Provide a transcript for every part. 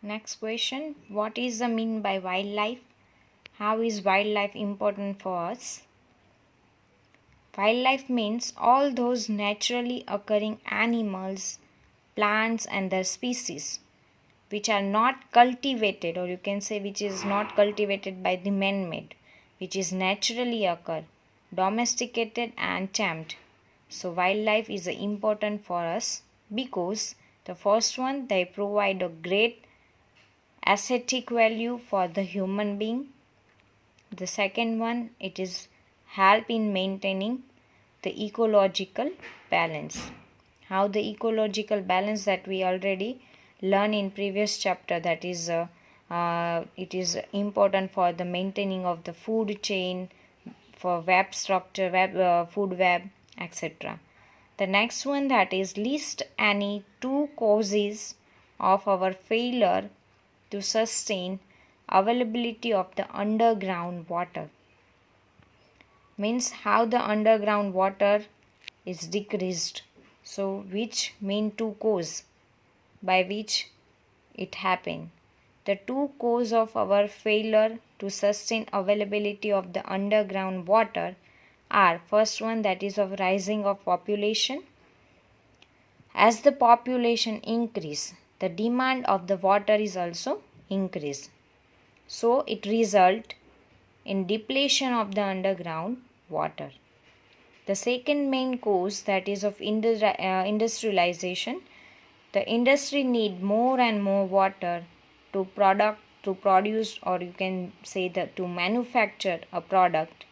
Next question. What is the mean by wildlife? How is wildlife important for us? Wildlife means all those naturally occurring animals, plants and their species which are not cultivated, or you can say which is not cultivated by the man-made, which is naturally occur, domesticated and tamed. So wildlife is important for us because the first one, they provide a great aesthetic value for the human being. The second one, it is help in maintaining the ecological balance. How the ecological balance that we already learned in previous chapter, that is it is important for the maintaining of the food chain, for web structure, food web, etc. The next one, that is list any two causes of our failure to sustain availability of the underground water. Means how the underground water is decreased. So which mean two cause by which it happened. The two cause of our failure to sustain availability of the underground water are, first one, that is of rising of population. As the population increase, the demand of the water is also increase. So it result in depletion of the underground water. The second main cause, that is of industrialization. The industry need more and more water to produce, or you can say that to manufacture a product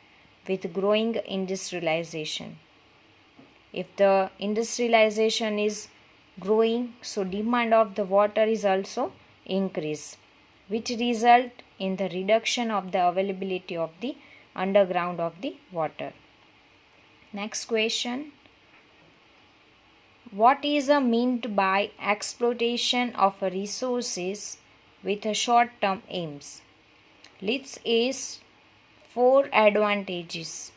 with growing industrialization. If the industrialization is growing, so demand of the water is also increase, which result in the reduction of the availability of the underground of the water. Next question. What is meant by exploitation of resources with a short-term aims? Let's ace 4 advantages.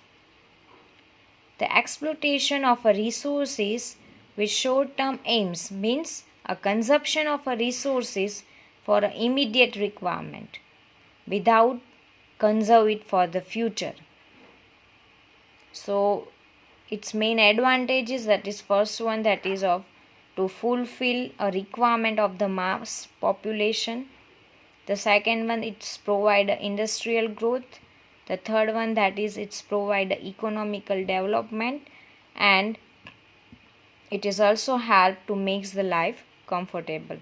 The exploitation of resources with short-term aims means a consumption of resources for an immediate requirement without conserve it for the future. So its main advantages, that is first one, that is of to fulfill a requirement of the mass population. The second one, it's provide industrial growth. The third one, that is it's provide economical development, and it is also help to make the life comfortable.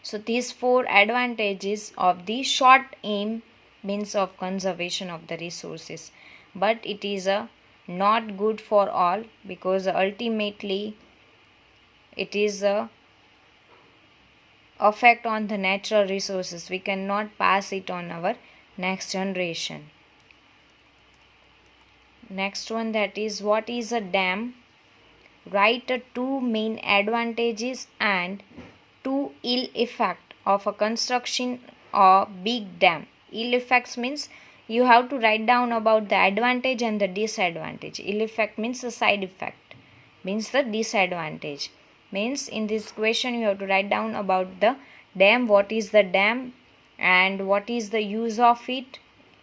So these 4 advantages of the short aim means of conservation of the resources, but it is not good for all, because ultimately it is a effect on the natural resources. We cannot pass it on our next generation. Next one, that is what is a dam? Write 2 main advantages and 2 ill effect of a construction or big dam. Ill effects means you have to write down about the advantage and the disadvantage. Ill effect means the side effect, means the disadvantage. Means in this question you have to write down about the dam, what is the dam and what is the use of it,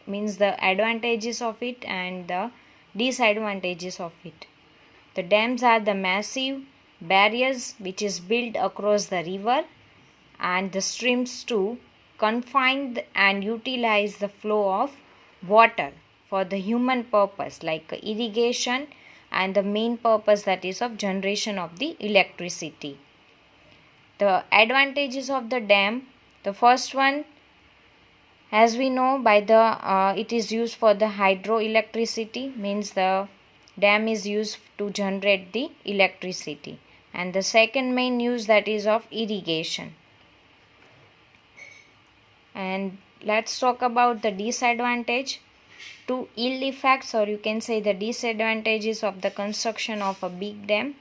means the advantages of it and the disadvantages of it. The dams are the massive barriers which is built across the river and the streams to confine and utilize the flow of water for the human purpose like irrigation, and the main purpose, that is of generation of the electricity. The advantages of the dam, the first one, as we know, by the it is used for the hydroelectricity, means the dam is used to generate the electricity. And the second main use, that is of irrigation. And let's talk about the disadvantage. 2 ill effects, or you can say the disadvantages of the construction of a big dam.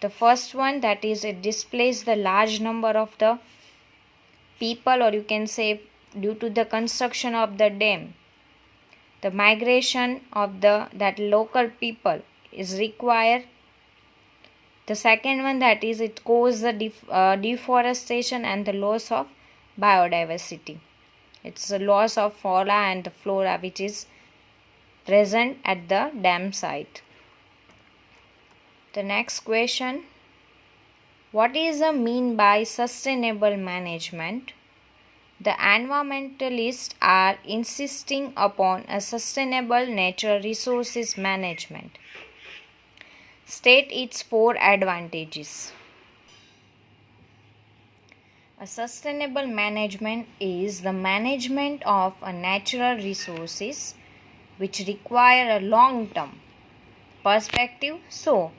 The first one, that is it displaces the large number of the people, or you can say due to the construction of the dam, the migration of the that local people is required The second one, that is it causes the deforestation and the loss of biodiversity. It's the loss of fauna and the flora which is present at the dam site. The next question, what is the mean by sustainable management? The environmentalists are insisting upon a sustainable natural resources management. State its 4 advantages. A sustainable management is the management of a natural resources which require a long-term perspective so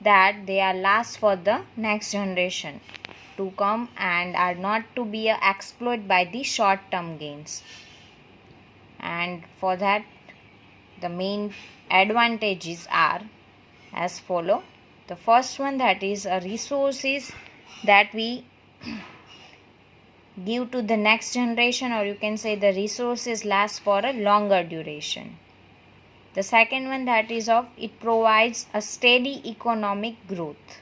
that they are last for the next generation to come and are not to be exploited by the short-term gains. And for that, the main advantages are as follow. The first one, that is a resources that we give to the next generation, or you can say the resources last for a longer duration. The second one, that is of it provides a steady economic growth.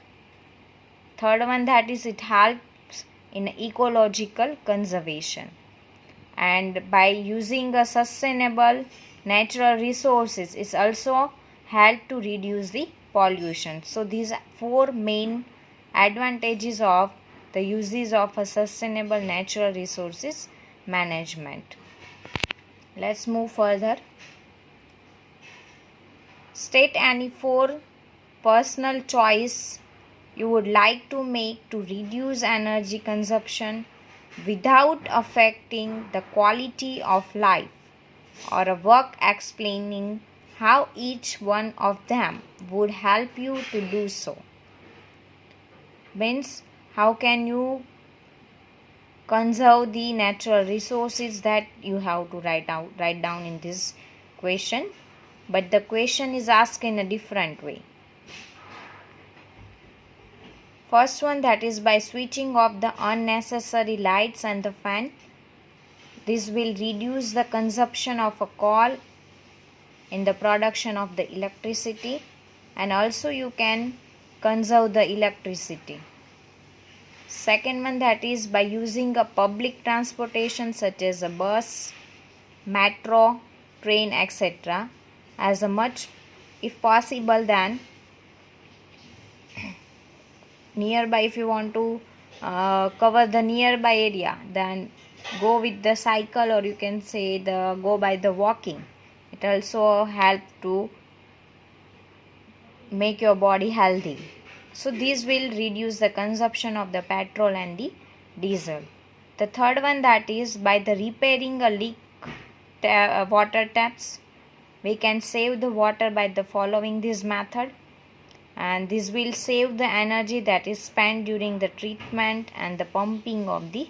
Third one, that is it helps in ecological conservation. And by using a sustainable natural resources, it also help to reduce the pollution. So these 4 main advantages of the uses of a sustainable natural resources management. Let's move further. State any 4 personal choice you would like to make to reduce energy consumption without affecting the quality of life, or a work explaining how each one of them would help you to do so. Means, how can you conserve the natural resources, that you have to write down in this question, but the question is asked in a different way. First one, that is by switching off the unnecessary lights and the fan. This will reduce the consumption of a coal in the production of the electricity, and also you can conserve the electricity. Second one, that is by using a public transportation such as a bus, metro, train, etc. as much if possible than nearby. If you want to cover the nearby area, then go with the cycle, or you can say go by the walking. It also help to make your body healthy. So these will reduce the consumption of the petrol and the diesel. The third one, that is by the repairing a leak water taps. We can save the water by the following this method, and this will save the energy that is spent during the treatment and the pumping of the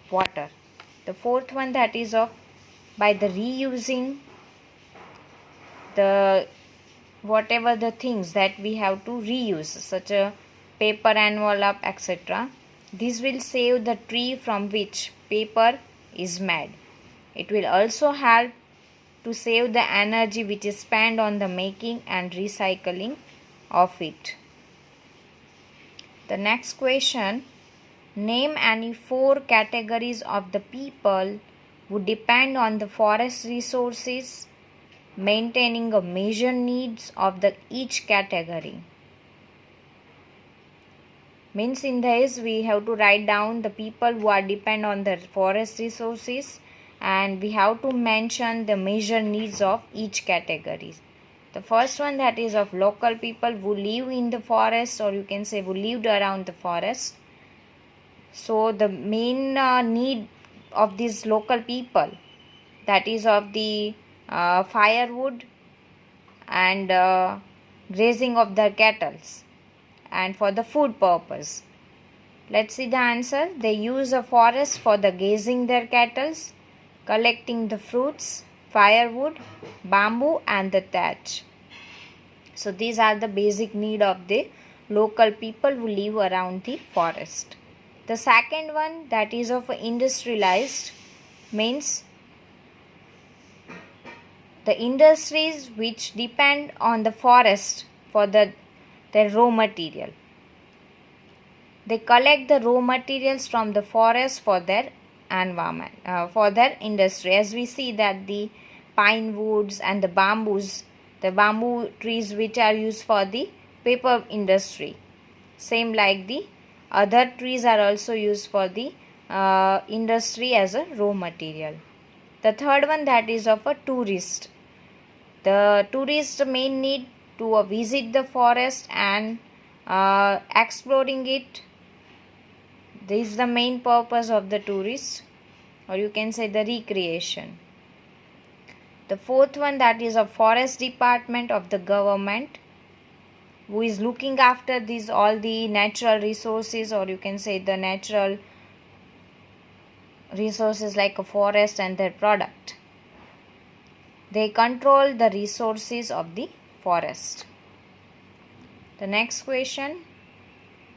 water. The fourth one, that is of by the reusing the whatever the things that we have to reuse, such a paper envelope, etc. This will save the tree from which paper is made. It will also help to save the energy which is spent on the making and recycling of it. The next question, name any 4 categories of the people who depend on the forest resources, maintaining a major needs of the each category. Means in this we have to write down the people who are depend on the forest resources, and we have to mention the major needs of each category. The first one, that is of local people who live in the forest, or you can say who lived around the forest. So the main need of these local people, that is of the firewood and grazing of their cattle, and for the food purpose. Let's see the answer. They use a forest for the grazing their cattle, collecting the fruits, firewood, bamboo and the thatch. So these are the basic need of the local people who live around the forest. The second one, that is of industrialized, means the industries which depend on the forest for their raw material. They collect the raw materials from the forest for their environment, for their industry. As we see that the pine woods and the bamboos, the bamboo trees which are used for the paper industry, same like the other trees are also used for the industry as a raw material. The third one, that is of a tourist. The tourist may need to visit the forest and exploring it. This is the main purpose of the tourist, or you can say the recreation. The fourth one, that is a forest department of the government, who is looking after these all the natural resources, or you can say the natural resources like a forest and their product. They control the resources of the forest. The next question,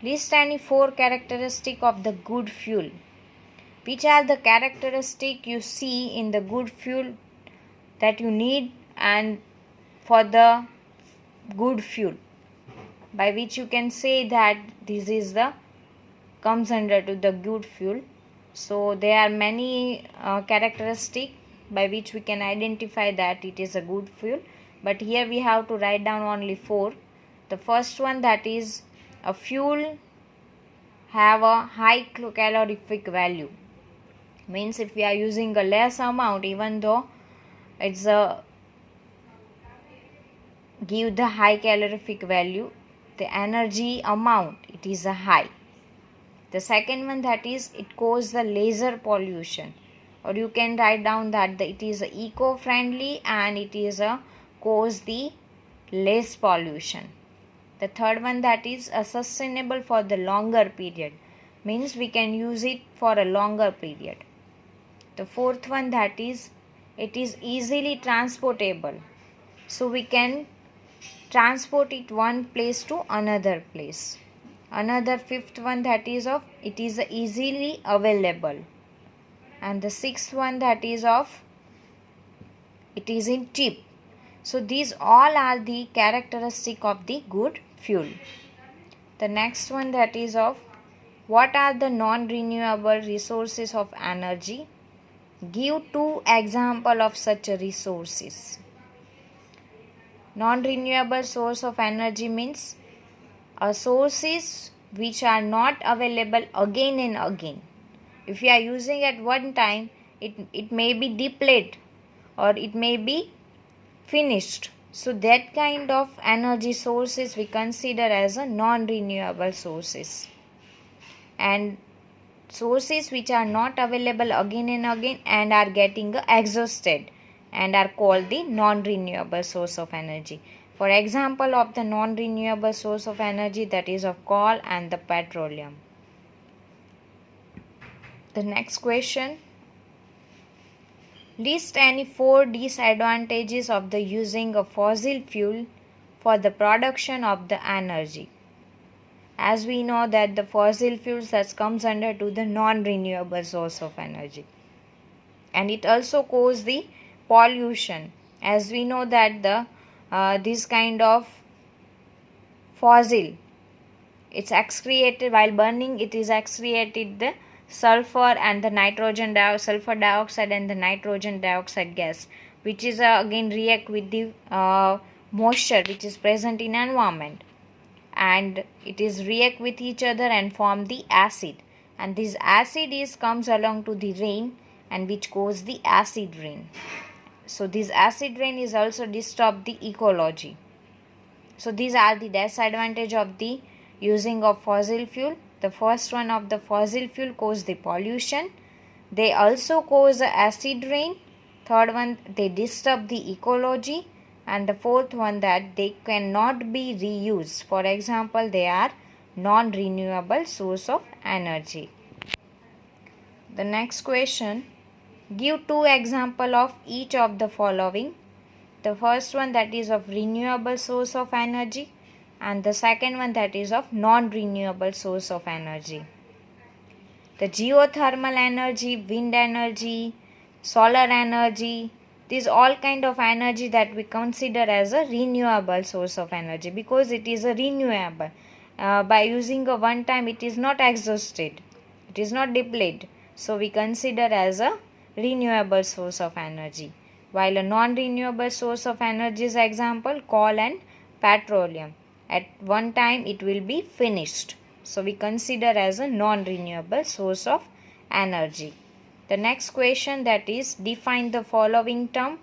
list any 4 characteristics of the good fuel. Which are the characteristics you see in the good fuel that you need and for the good fuel, by which you can say that this is the comes under to the good fuel. So there are many characteristics by which we can identify that it is a good fuel, but here we have to write down only 4. The first one, that is a fuel have a high calorific value. Means if we are using a less amount, even though it's a give the high calorific value, the energy amount it is a high. The second one, that is it causes the lesser pollution, or you can write down that it is eco-friendly and it is cause the less pollution. The third one, that is sustainable for the longer period, means we can use it for a longer period. The fourth one, that is it is easily transportable, so we can transport it one place to another place. Another fifth one, that is of it is easily available. And the sixth one, that is of it is in cheap. So these all are the characteristic of the good fuel. The next one, that is of what are the non-renewable resources of energy. Give 2 examples of such resources. Non-renewable source of energy means sources which are not available again and again. If you are using at one time, it may be depleted or it may be finished. So that kind of energy sources we consider as a non-renewable sources. And sources which are not available again and again and are getting exhausted and are called the non-renewable source of energy. For example of the non-renewable source of energy, that is of coal and the petroleum. The next question, list any 4 disadvantages of the using of fossil fuel for the production of the energy. As we know that the fossil fuels that comes under to the non-renewable source of energy, and it also causes the pollution. As we know that the this kind of fossil, it's excreted while burning, it is excreted the sulfur and the sulfur dioxide and the nitrogen dioxide gas, which is again react with the moisture which is present in environment, and it is react with each other and form the acid, and this acid comes along to the rain and which cause the acid rain. So this acid rain is also disturb the ecology. So these are the disadvantage of the using of fossil fuel. The first one of the fossil fuel cause the pollution. They also cause the acid rain. Third one, they disturb the ecology. And the fourth one, that they cannot be reused. For example, they are non-renewable source of energy. The next question, give 2 examples of each of the following. The first one, that is of renewable source of energy, and the second one, that is of non-renewable source of energy. The geothermal energy, wind energy, solar energy, these all kind of energy that we consider as a renewable source of energy because it is a renewable. by using a one time it is not exhausted, it is not depleted, so we consider as a renewable source of energy. While a non-renewable source of energy is example coal and petroleum, at one time it will be finished, so we consider as a non-renewable source of energy. The next question, that is define the following term.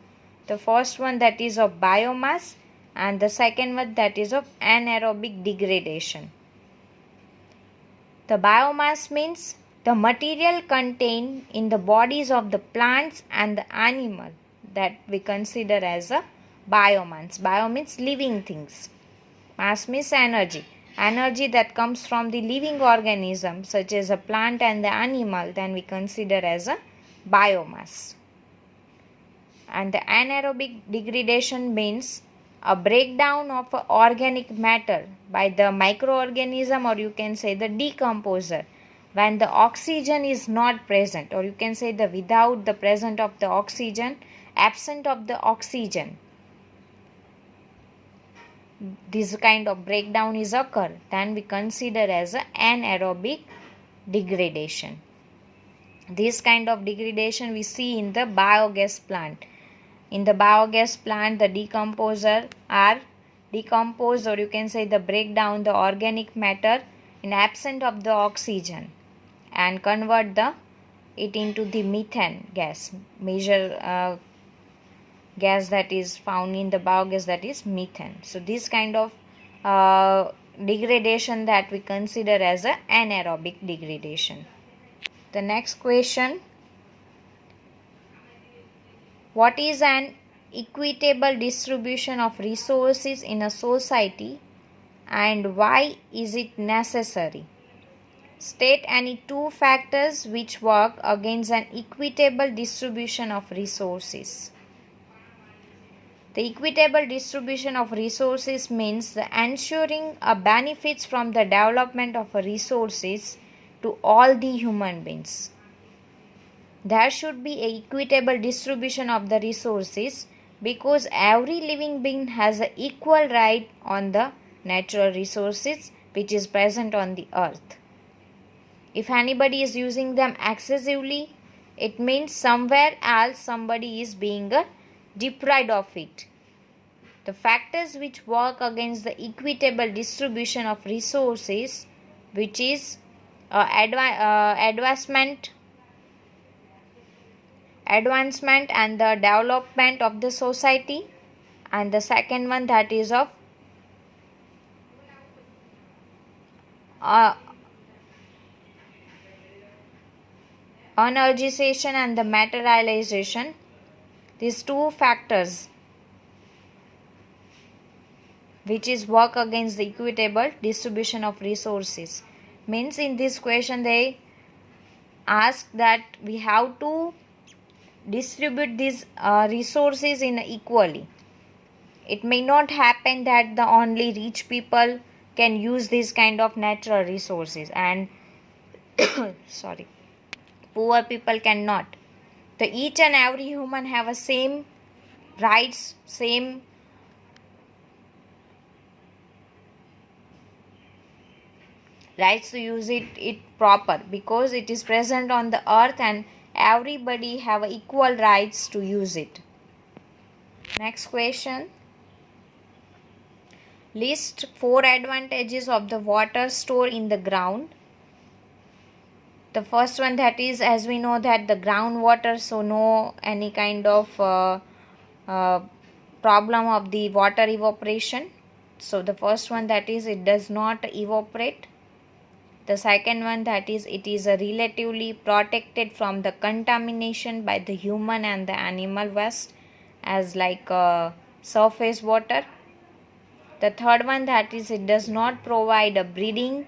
The first one, that is of biomass, and the second one, that is of anaerobic degradation. The biomass means the material contained in the bodies of the plants and the animal, that we consider as a biomass. Bio means living things. Mass means energy. Energy that comes from the living organism such as a plant and the animal, then we consider as a biomass. And the anaerobic degradation means a breakdown of organic matter by the microorganism, or you can say the decomposer, when the oxygen is not present, or you can say the without the presence of the oxygen, absent of the oxygen, this kind of breakdown is occur, then we consider as an anaerobic degradation. This kind of degradation we see in the biogas plant. In the biogas plant, the decomposer are decomposed, or you can say the breakdown the organic matter in absence of the oxygen and convert it into the methane gas. Major gas that is found in the biogas, that is methane. So this kind of degradation that we consider as an anaerobic degradation. The next question, what is an equitable distribution of resources in a society and why is it necessary? State any two factors which work against an equitable distribution of resources. The equitable distribution of resources means the ensuring a benefits from the development of resources to all the human beings. There should be an equitable distribution of the resources because every living being has an equal right on the natural resources which is present on the earth. If anybody is using them excessively, it means somewhere else somebody is being deprived of it. The factors which work against the equitable distribution of resources, which is advancement and the development of the society, and the second one, that is of energization and the materialization. These two factors which is work against the equitable distribution of resources. Means in this question they ask that we have to distribute these resources in equally. It may not happen that the only rich people can use this kind of natural resources and poor people cannot. The each and every human have a same rights, same rights to use it proper, because it is present on the earth and everybody have equal rights to use it. Next question. List 4 advantages of the water stored in the ground. The first one, that is, as we know that the groundwater, so no any kind of problem of the water evaporation. So the first one, that is, it does not evaporate. The second one, that is, it is relatively protected from the contamination by the human and the animal waste, as like surface water. The third one, that is, it does not provide a breeding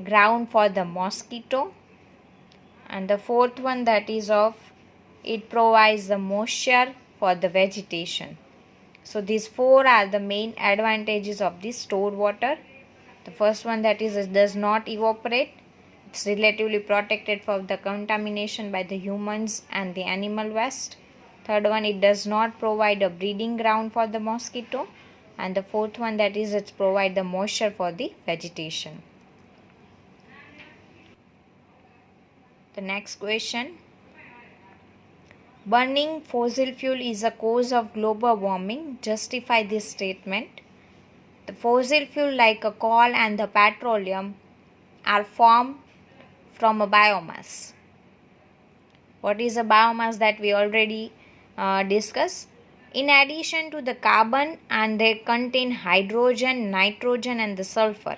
ground for the mosquito. And the fourth one, that is of it provides the moisture for the vegetation. So these 4 are the main advantages of the stored water. The first one, that is, it does not evaporate. It's relatively protected from the contamination by the humans and the animal waste. Third one, it does not provide a breeding ground for the mosquito. and the fourth one, that is it provide the moisture for the vegetation. The next question: burning fossil fuel is a cause of global warming. Justify this statement. The fossil fuel like a coal and the petroleum are formed from a biomass. What is a biomass? That we already discussed. In addition to the carbon, and they contain hydrogen, nitrogen and the sulfur.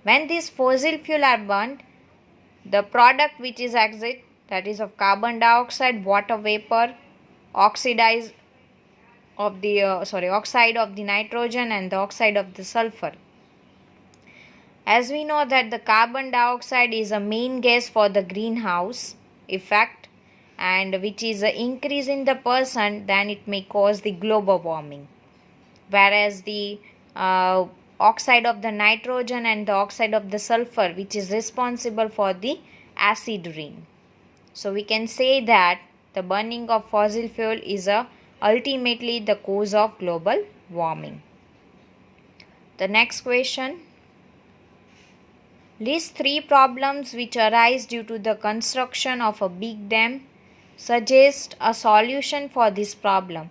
When these fossil fuel are burnt, the product which is exit, that is of carbon dioxide, water vapor, oxide of the nitrogen and the oxide of the sulfur. As we know that the carbon dioxide is a main gas for the greenhouse effect, and which is an increase in the percent, then it may cause the global warming. Whereas the oxide of the nitrogen and the oxide of the sulfur, which is responsible for the acid rain. So we can say that the burning of fossil fuel is ultimately the cause of global warming. The next question: list 3 problems which arise due to the construction of a big dam. Suggest a solution for this problem.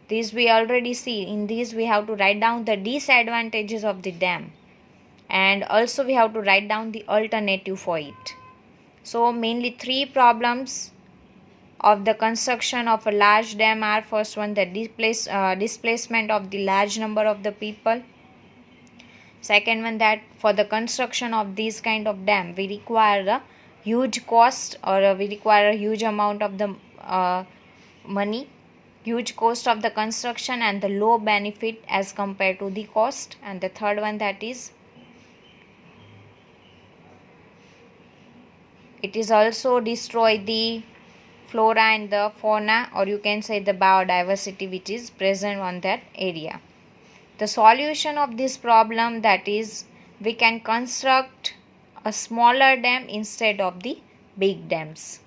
This we already see. In this we have to write down the disadvantages of the dam, and also we have to write down the alternative for it. So mainly 3 problems of the construction of a large dam are: first one, the displacement of the large number of the people. Second one, that for the construction of this kind of dam we require a huge cost, or we require a huge amount of the money, huge cost of the construction and the low benefit as compared to the cost. And the third one, that is it is also destroy the flora and the fauna, or you can say the biodiversity which is present on that area. The solution of this problem, that is we can construct a smaller dam instead of the big dams.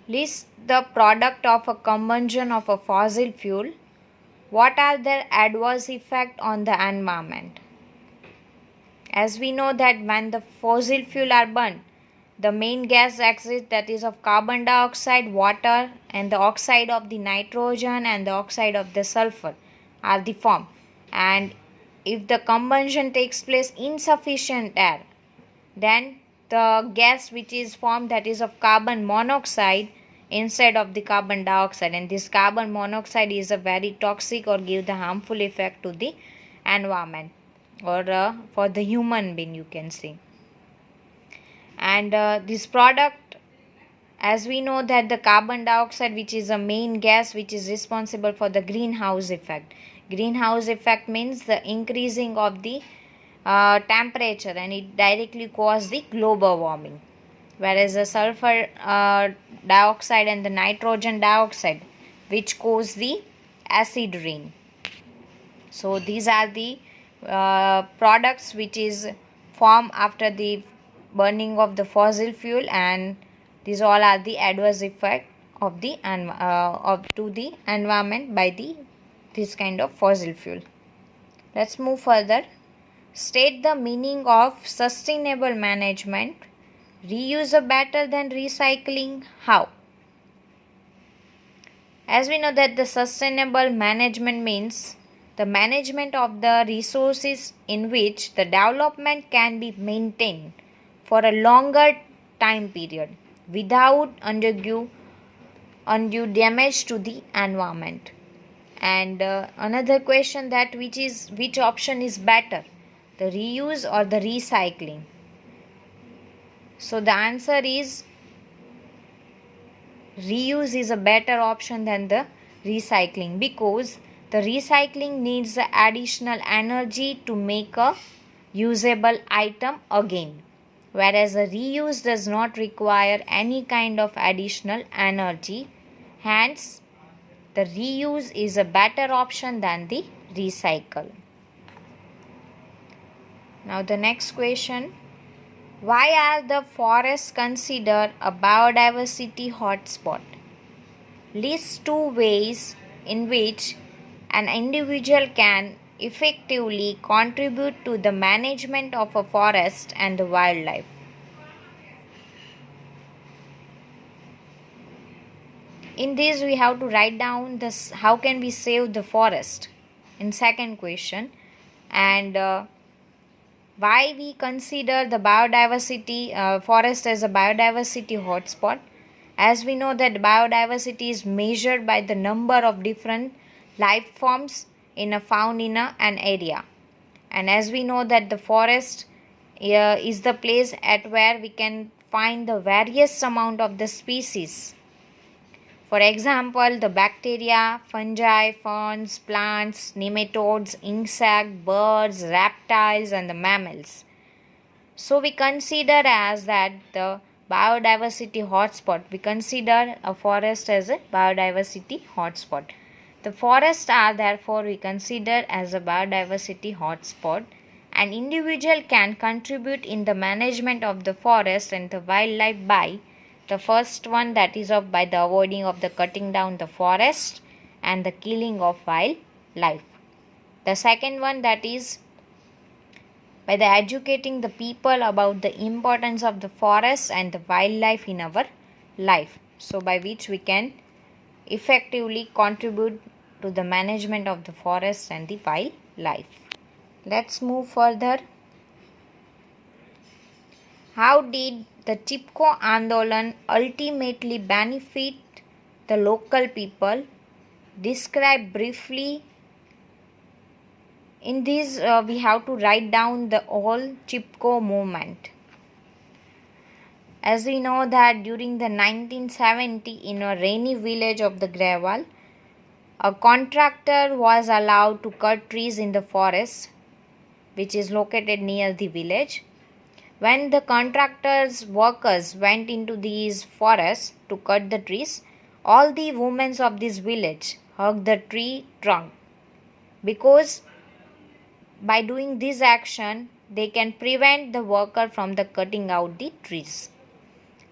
List the product of a combustion of a fossil fuel. What are their adverse effects on the environment? As we know that when the fossil fuel are burnt, the main gas exits, that is of carbon dioxide, water and the oxide of the nitrogen and the oxide of the sulfur are the form. And if the combustion takes place insufficient air, then the gas which is formed, that is of carbon monoxide instead of the carbon dioxide, and this carbon monoxide is a very toxic or give the harmful effect to the environment, or for the human being, you can say. And this product, as we know that the carbon dioxide, which is a main gas which is responsible for the greenhouse effect. Greenhouse effect means the increasing of the temperature, and it directly causes the global warming. Whereas the sulfur dioxide and the nitrogen dioxide, which cause the acid rain. So these are the products which is formed after the burning of the fossil fuel, and these all are the adverse effect of the to the environment by this kind of fossil fuel. Let's move further. State the meaning of sustainable management. Reuse are better than recycling. How? As we know that the sustainable management means the management of the resources in which the development can be maintained for a longer time period without undue damage to the environment. And another question, that which option is better, the reuse or the recycling? So the answer is reuse is a better option than the recycling, because the recycling needs the additional energy to make a usable item again, whereas the reuse does not require any kind of additional energy. Hence, the reuse is a better option than the recycle. Now the next question: why are the forests considered a biodiversity hotspot? List 2 ways in which an individual can effectively contribute to the management of a forest and the wildlife. In this, we have to write down this: how can we save the forest? In second question, and why we consider the biodiversity forest as a biodiversity hotspot. As we know that biodiversity is measured by the number of different life forms found in an area, and as we know that the forest is the place at where we can find the various amount of the species. For example, the bacteria, fungi, ferns, plants, nematodes, insects, birds, reptiles, and the mammals. So we consider as that the biodiversity hotspot. We consider a forest as a biodiversity hotspot. The forests are therefore we consider as a biodiversity hotspot. An individual can contribute in the management of the forest and the wildlife by the first one, that is by the avoiding of the cutting down the forest and the killing of wildlife. The second one, that is by the educating the people about the importance of the forest and the wildlife in our life. So by which we can effectively contribute to the management of the forest and the wildlife. Let's move further. How did the Chipko Andolan ultimately benefit the local people? Describe briefly. In this, we have to write down the whole Chipko movement. As we know that during the 1970, in a rainy village of the Grewal, a contractor was allowed to cut trees in the forest, which is located near the village. When the contractor's workers went into these forests to cut the trees, all the women of this village hugged the tree trunk, because by doing this action, they can prevent the worker from the cutting out the trees.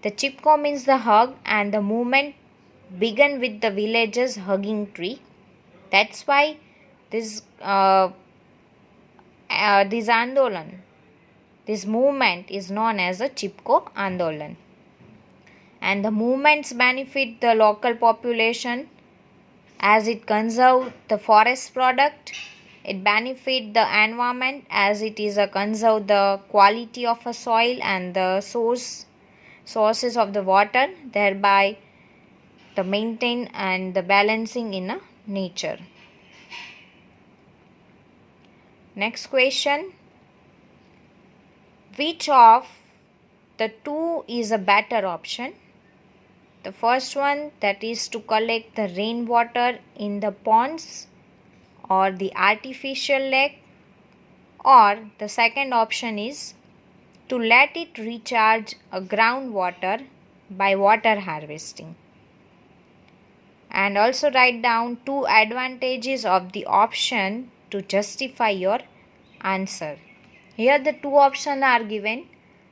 The Chipko means the hug, and the movement began with the villagers hugging tree. That's why this Andolan, this movement is known as a Chipko Andolan. And the movements benefit the local population as it conserves the forest product. It benefits the environment as it is a conserve the quality of a soil and the sources of the water, thereby the maintain and the balancing in a nature. Next question. Which of the two is a better option? The first one, that is to collect the rainwater in the ponds or the artificial lake, or the second option is to let it recharge a groundwater by water harvesting. And also write down two advantages of the option to justify your answer. Here the two options are given,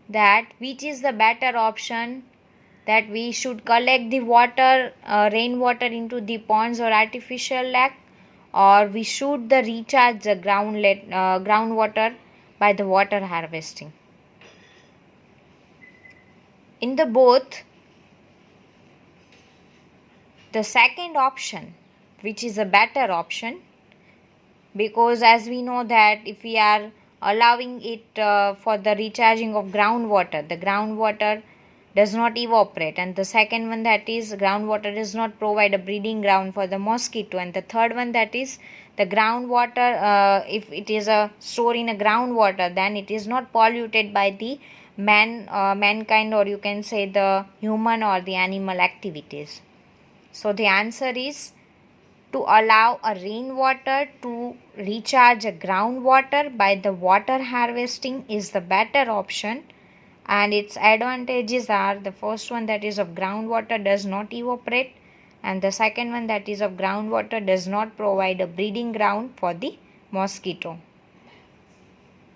that which is the better option, that we should collect the water, rainwater into the ponds or artificial lake, or we should recharge the groundwater by the water harvesting. In the both, the second option, which is a better option, because as we know that if we are allowing it for the recharging of groundwater, the groundwater does not evaporate, and the second one, that is groundwater does not provide a breeding ground for the mosquito, and the third one, that is the groundwater, if it is stored in a groundwater, then it is not polluted by the mankind, or you can say the human or the animal activities. So the answer is to allow a rainwater to recharge a groundwater by the water harvesting is the better option, and its advantages are the first one, that is of groundwater does not evaporate, and the second one, that is of groundwater does not provide a breeding ground for the mosquito.